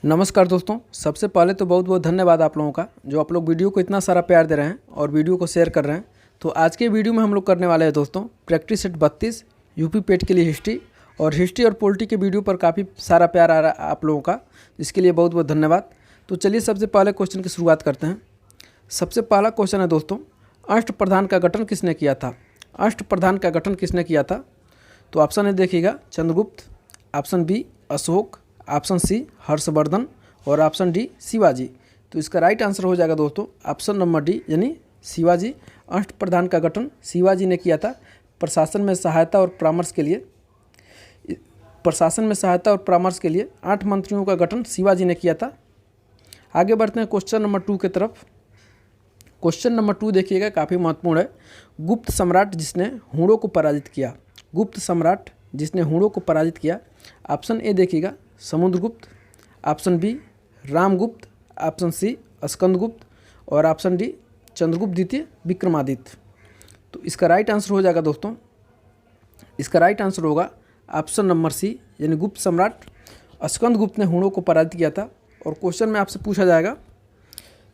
नमस्कार दोस्तों, सबसे पहले तो बहुत बहुत धन्यवाद आप लोगों का जो आप लोग वीडियो को इतना सारा प्यार दे रहे हैं और वीडियो को शेयर कर रहे हैं। तो आज के वीडियो में हम लोग करने वाले हैं दोस्तों प्रैक्टिस सेट 32 यूपी पेट के लिए हिस्ट्री और पॉलिटी के वीडियो पर काफ़ी सारा प्यार आ रहा है आप लोगों का, इसके लिए बहुत बहुत धन्यवाद। तो चलिए सबसे पहले क्वेश्चन की शुरुआत करते हैं। सबसे पहला क्वेश्चन है दोस्तों, अष्टप्रधान का गठन किसने किया था? अष्टप्रधान का गठन किसने किया था? तो ऑप्शन ए देखिएगा Chandragupta, option B Ashok, option C Harshvardhan और ऑप्शन डी शिवाजी। तो इसका राइट आंसर हो जाएगा दोस्तों ऑप्शन नंबर डी यानी शिवाजी। अष्टप्रधान का गठन शिवाजी ने किया था। प्रशासन में सहायता और परामर्श के लिए 8 मंत्रियों का गठन शिवाजी ने किया था। आगे बढ़ते हैं क्वेश्चन नंबर 2 की तरफ। क्वेश्चन नंबर 2 देखिएगा, काफ़ी महत्वपूर्ण है। गुप्त सम्राट जिसने हूणों को पराजित किया। गुप्त सम्राट जिसने हूणों को पराजित किया। ऑप्शन ए देखिएगा Samudragupta, option B Ramgupta, option C Skandagupta और ऑप्शन डी चंद्रगुप्त द्वितीय विक्रमादित्य। तो इसका राइट आंसर हो जाएगा दोस्तों, इसका राइट आंसर होगा ऑप्शन नंबर सी यानी गुप्त सम्राट स्कंदगुप्त ने हूणों को पराजित किया था। और क्वेश्चन में आपसे पूछा जाएगा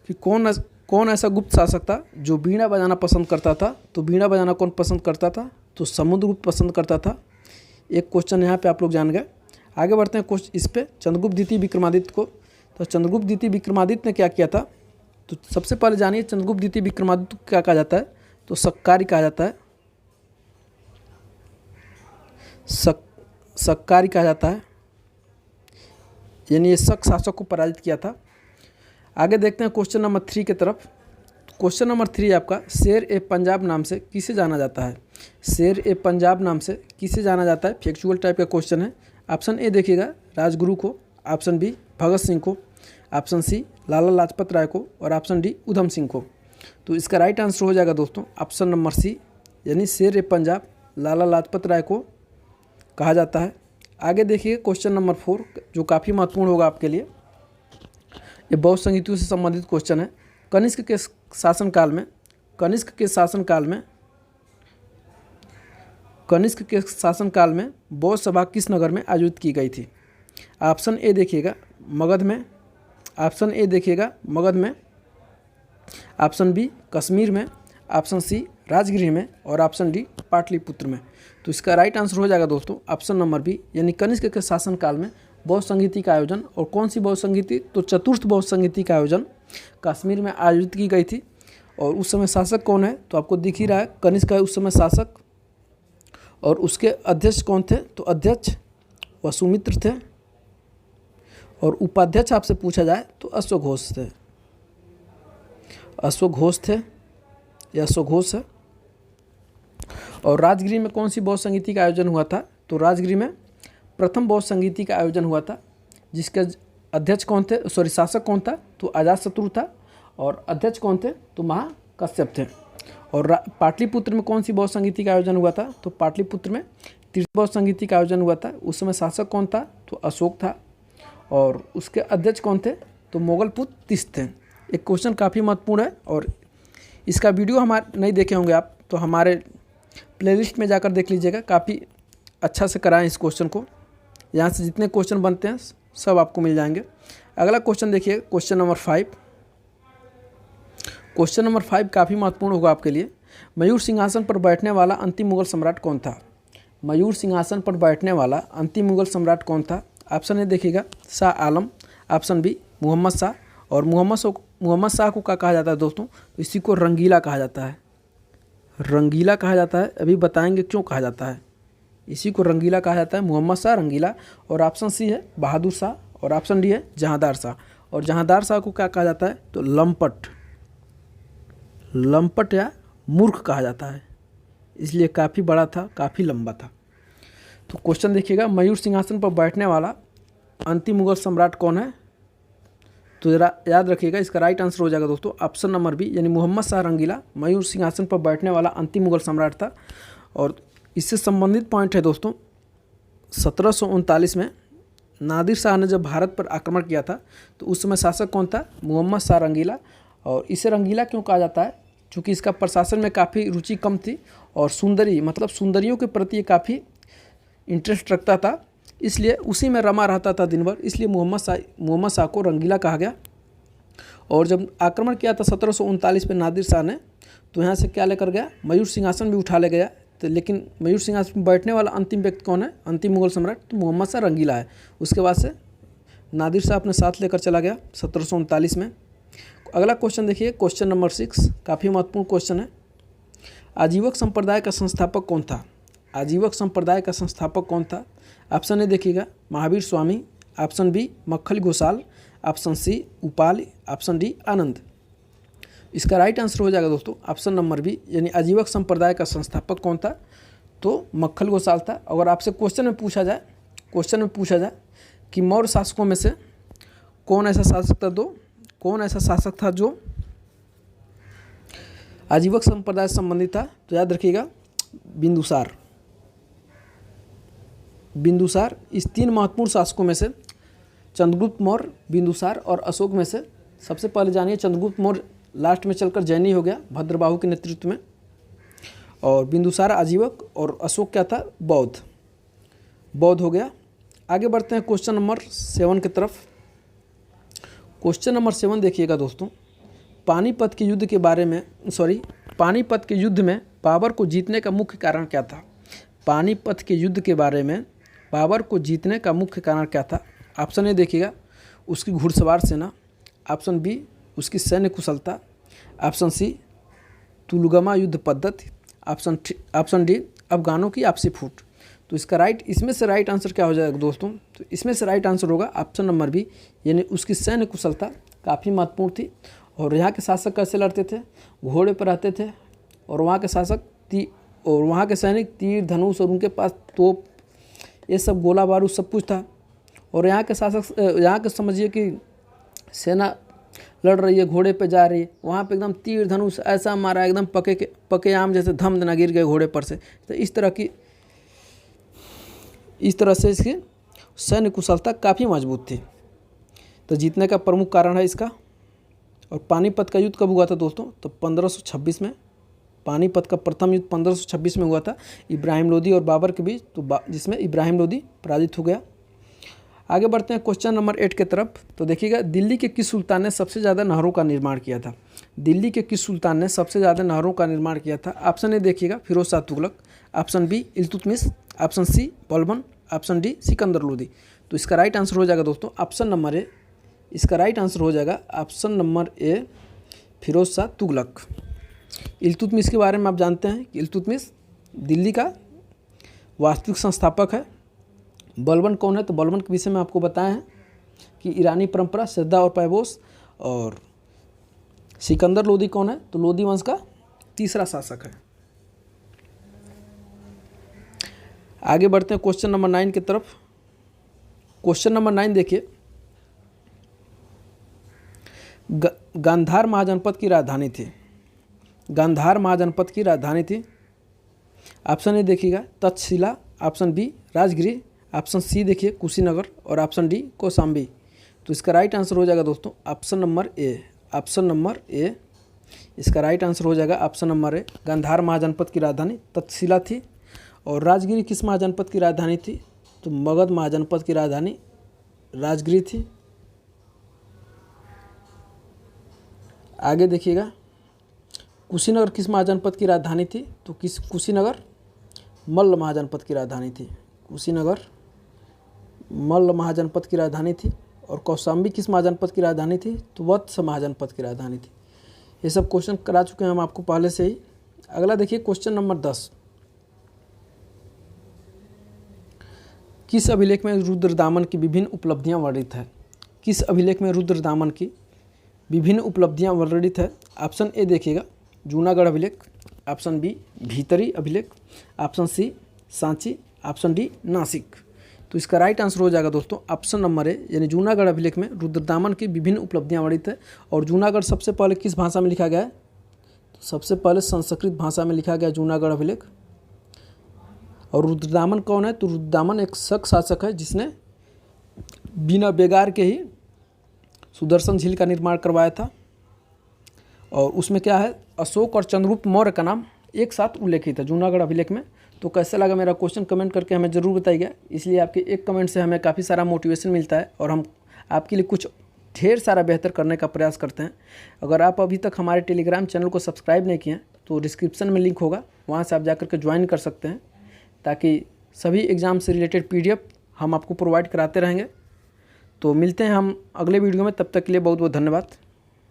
कि कौन ऐसा गुप्त शासक था जो बीड़ा बजाना पसंद करता था। तो बीड़ा बजाना कौन पसंद करता था? तो समुद्रगुप्त पसंद करता था। एक क्वेश्चन यहाँ पे आप लोग जान गए। आगे बढ़ते हैं क्वेश्चन इस पे चंद्रगुप्त द्वितीय विक्रमादित्य को। तो चंद्रगुप्त द्वितीय विक्रमादित्य ने क्या किया था? तो सबसे पहले जानिए चंद्रगुप्त द्वितीय विक्रमादित्य को क्या कहा जाता है? तो सक्कारी कहा जाता है। सक्कारी कहा जाता है, यानी ये शक शासक को पराजित किया था। आगे देखते हैं क्वेश्चन नंबर 3 की तरफ। क्वेश्चन नंबर 3 आपका शेर ए पंजाब नाम से किसे जाना जाता है? शेर ए पंजाब नाम से किसे जाना जाता है? फैक्चुअल टाइप का क्वेश्चन है। ऑप्शन ए देखिएगा राजगुरु को, ऑप्शन बी भगत सिंह को, ऑप्शन सी लाला लाजपत राय को और ऑप्शन डी उधम सिंह को। तो इसका राइट आंसर हो जाएगा दोस्तों ऑप्शन नंबर सी यानी शेर ए पंजाब लाला लाजपत राय को कहा जाता है। आगे देखिए क्वेश्चन नंबर 4 जो काफ़ी महत्वपूर्ण होगा आपके लिए। ये बहुसंगीतियों से संबंधित क्वेश्चन है। कनिष्क के शासनकाल में बौद्ध सभा किस नगर में आयोजित की गई थी? ऑप्शन ए देखिएगा मगध में, ऑप्शन बी कश्मीर में, ऑप्शन सी राजगृह में और ऑप्शन डी पाटलिपुत्र में। तो इसका राइट आंसर हो जाएगा दोस्तों ऑप्शन नंबर बी यानी कनिष्क के शासनकाल में बौद्ध संगीति का आयोजन। और कौन सी बौद्ध संगीति? तो चतुर्थ बौद्ध संगीति का आयोजन कश्मीर में आयोजित की गई थी। और उस समय शासक कौन है? तो आपको दिख ही रहा है कनिष्क है उस समय शासक। और उसके अध्यक्ष कौन थे? तो अध्यक्ष वसुमित्र थे। और उपाध्यक्ष आपसे पूछा जाए तो अश्वघोष थे या अश्वघोष है। और राजगृह में कौन सी बौद्ध संगीति का आयोजन हुआ था? तो राजगृह में प्रथम बौद्ध संगीति का आयोजन हुआ था, जिसके अध्यक्ष कौन थे? शासक कौन था? तो अजातशत्रु था। और अध्यक्ष कौन थे? तो महाकश्यप थे। और पाटलिपुत्र में कौन सी बौद्ध संगीति का आयोजन हुआ था? तो पाटलिपुत्र में तृतीय बौद्ध संगीति का आयोजन हुआ था। उस समय शासक कौन था? तो अशोक था। और उसके अध्यक्ष कौन थे? तो मोगलपुत्र तिष्ठ थे। एक क्वेश्चन काफ़ी महत्वपूर्ण है और इसका वीडियो हमारे नहीं देखे होंगे आप तो हमारे प्लेलिस्ट में जाकर देख लीजिएगा। काफ़ी अच्छा से कराएं इस क्वेश्चन को। यहाँ से जितने क्वेश्चन बनते हैं सब आपको मिल जाएंगे। अगला क्वेश्चन देखिए क्वेश्चन नंबर 5। क्वेश्चन नंबर 5 काफ़ी महत्वपूर्ण होगा आपके लिए। मयूर सिंहासन पर बैठने वाला अंतिम मुगल सम्राट कौन था? मयूर सिंहासन पर बैठने वाला अंतिम मुगल सम्राट कौन था? ऑप्शन ए देखिएगा शाह आलम, ऑप्शन बी मोहम्मद शाह। और मोहम्मद शाह को क्या कहा जाता है दोस्तों? तो इसी को रंगीला कहा जाता है। रंगीला कहा जाता है, अभी बताएंगे क्यों कहा जाता है। इसी को रंगीला कहा जाता है, मोहम्मद शाह रंगीला। और ऑप्शन सी है बहादुर शाह और ऑप्शन डी है जहांदार शाह। और जहांदार शाह को क्या कहा जाता है? तो लंपट या मूर्ख कहा जाता है, इसलिए काफ़ी बड़ा था, काफ़ी लंबा था। तो क्वेश्चन देखिएगा मयूर सिंहासन पर बैठने वाला अंतिम मुगल सम्राट कौन है? तो ज़रा याद रखिएगा इसका राइट आंसर हो जाएगा दोस्तों ऑप्शन नंबर बी यानी मोहम्मद शाह रंगीला मयूर सिंहासन पर बैठने वाला अंतिम मुगल सम्राट था। और इससे संबंधित पॉइंट है दोस्तों 1739 में नादिर शाह ने जब भारत पर आक्रमण किया था तो उस समय शासक कौन था? मोहम्मद शाह रंगीला। और इसे रंगीला क्यों कहा जाता है? क्योंकि इसका प्रशासन में काफ़ी रुचि कम थी और सुंदरियों के प्रति काफ़ी इंटरेस्ट रखता था। इसलिए उसी में रमा रहता था दिन भर, इसलिए मोहम्मद शाह को रंगीला कहा गया। और जब आक्रमण किया था 1739 में नादिर शाह ने, तो यहाँ से क्या लेकर गया, मयूर सिंहासन भी उठा ले गया। तो लेकिन मयूर सिंहासन पर बैठने वाला अंतिम व्यक्ति कौन है, अंतिम मुगल सम्राट, तो मोहम्मद शाह रंगीला है। उसके बाद से नादिर शाह अपने साथ लेकर चला गया 1739 में। अगला क्वेश्चन देखिए, क्वेश्चन नंबर 6, काफ़ी महत्वपूर्ण क्वेश्चन है। आजीवक संप्रदाय का संस्थापक कौन था? आजीवक संप्रदाय का संस्थापक कौन था? ऑप्शन ए देखिएगा, Mahavir Swami, option B Makkhali Gosal, option C Upali, option D Anand. इसका राइट आंसर हो जाएगा दोस्तों ऑप्शन नंबर बी, यानी आजीवक संप्रदाय का संस्थापक कौन था, तो मक्खल गोसाल था। अगर आपसे क्वेश्चन में पूछा जाए कि मौर्य शासकों में से कौन ऐसा शासक था जो आजीवक संप्रदाय से संबंधित था, तो याद रखिएगा बिंदुसार। इस 3 महत्वपूर्ण शासकों में से चंद्रगुप्त मौर्य, बिंदुसार और अशोक में से सबसे पहले जानिए चंद्रगुप्त मौर्य लास्ट में चलकर जैनी हो गया भद्रबाहु के नेतृत्व में, और बिंदुसार आजीवक और अशोक क्या था, बौद्ध हो गया। आगे बढ़ते हैं क्वेश्चन नंबर 7 की तरफ। क्वेश्चन नंबर 7 देखिएगा दोस्तों, पानीपत के युद्ध में बाबर को जीतने का मुख्य कारण क्या था? पानीपत के युद्ध के बारे में बाबर को जीतने का मुख्य कारण क्या था? ऑप्शन ए देखिएगा, उसकी घुड़सवार सेना, ऑप्शन बी उसकी सैन्य कुशलता, ऑप्शन सी तुलगमा युद्ध पद्धति, ऑप्शन डी अफगानों की आपसी फूट। तो इसमें से राइट आंसर क्या हो जाएगा दोस्तों? तो इसमें से राइट आंसर होगा ऑप्शन नंबर बी, यानी उसकी सैन्य कुशलता काफ़ी महत्वपूर्ण थी। और यहाँ के शासक कैसे लड़ते थे? घोड़े पर रहते थे, और वहाँ के सैनिक तीर धनुष और उनके पास तोप, ये सब गोला बारूद सब कुछ था। और यहाँ के समझिए कि सेना लड़ रही है, घोड़े पे जा रही है, वहाँ पे एकदम तीर धनुष ऐसा मारा, एकदम पके आम जैसे धम देना गिर गए घोड़े पर से। तो इस तरह से इसकी सैन्य कुशलता काफ़ी मजबूत थी, तो जीतने का प्रमुख कारण है इसका। और पानीपत का युद्ध कब हुआ था दोस्तों? तो 1526 में। पानीपत का प्रथम युद्ध 1526 में हुआ था इब्राहिम लोदी और बाबर के बीच, तो जिसमें इब्राहिम लोदी पराजित हो गया। आगे बढ़ते हैं क्वेश्चन नंबर 8 की तरफ। तो देखिएगा, दिल्ली के किस सुल्तान ने सबसे ज़्यादा नहरों का निर्माण किया था? दिल्ली के किस सुल्तान ने सबसे ज़्यादा नहरों का निर्माण किया था? ऑप्शन ए देखिएगा, Firoz Shah Tughlaq, option B Iltutmish, option C Balban, option D Sikandar Lodi. तो इसका राइट आंसर हो जाएगा दोस्तों ऑप्शन नंबर ए। इसका राइट आंसर हो जाएगा option number A, Firoz Shah Tughlaq. Iltutmish के बारे में आप जानते हैं कि इल्तुतमिश दिल्ली का वास्तविक संस्थापक है। बलबन कौन है? तो बलबन के विषय में आपको बताया है कि ईरानी परंपरा, श्रद्धा और पैबोस। और सिकंदर लोदी कौन है? तो लोदी वंश का तीसरा शासक है। आगे बढ़ते हैं क्वेश्चन नंबर 9 की तरफ। क्वेश्चन नंबर 9 देखिए, गांधार महाजनपद की राजधानी थी। गांधार महाजनपद की राजधानी थी। ऑप्शन ए देखिएगा Takshashila, option B Rajgir, option C देखिए कुशीनगर, और ऑप्शन डी कौशाम्बी। तो इसका राइट आंसर हो जाएगा दोस्तों ऑप्शन नंबर ए। ऑप्शन नंबर ए, इसका राइट आंसर हो जाएगा ऑप्शन नंबर ए। गांधार महाजनपद की राजधानी तक्षशिला थी। और राजगिरी किस महाजनपद की राजधानी थी? तो मगध महाजनपद की राजधानी राजगिरी थी। आगे देखिएगा, कुशीनगर किस महाजनपद की राजधानी थी? तो कुशीनगर मल्ल महाजनपद की राजधानी थी। कुशीनगर मल्ल महाजनपद की राजधानी थी। और कौशाम्बी किस महाजनपद की राजधानी थी? तो वत्स महाजनपद की राजधानी थी। ये सब क्वेश्चन करा चुके हैं हम आपको पहले से ही। अगला देखिए क्वेश्चन नंबर 10। किस अभिलेख में रुद्रदामन की विभिन्न उपलब्धियां वर्णित है? किस अभिलेख में रुद्रदामन की विभिन्न उपलब्धियां वर्णित है? ऑप्शन ए देखिएगा जूनागढ़ अभिलेख, ऑप्शन बी भीतरी अभिलेख, option C Sanchi, option D Nashik. तो इसका राइट आंसर हो जाएगा दोस्तों ऑप्शन नंबर ए, यानी जूनागढ़ अभिलेख में रुद्रदामन की विभिन्न उपलब्धियां वर्णित है। और जूनागढ़ सबसे पहले किस भाषा में लिखा गया है? तो सबसे पहले संस्कृत भाषा में लिखा गया जूनागढ़ अभिलेख। और रुद्रदामन कौन है? तो रुद्रदामन एक शक शासक है जिसने बिना बेगार के ही सुदर्शन झील का निर्माण करवाया था। और उसमें क्या है, अशोक और चंद्रगुप्त मौर्य का नाम एक साथ उल्लेखित है जूनागढ़ अभिलेख में। तो कैसा लगा मेरा क्वेश्चन कमेंट करके हमें ज़रूर बताइएगा। इसलिए आपके एक कमेंट से हमें काफ़ी सारा मोटिवेशन मिलता है और हम आपके लिए कुछ ढेर सारा बेहतर करने का प्रयास करते हैं। अगर आप अभी तक हमारे टेलीग्राम चैनल को सब्सक्राइब नहीं किए हैं तो डिस्क्रिप्शन में लिंक होगा, वहाँ से आप जाकर के ज्वाइन कर सकते हैं, ताकि सभी एग्ज़ाम से रिलेटेड PDF हम आपको प्रोवाइड कराते रहेंगे। तो मिलते हैं हम अगले वीडियो में, तब तक के लिए बहुत बहुत धन्यवाद।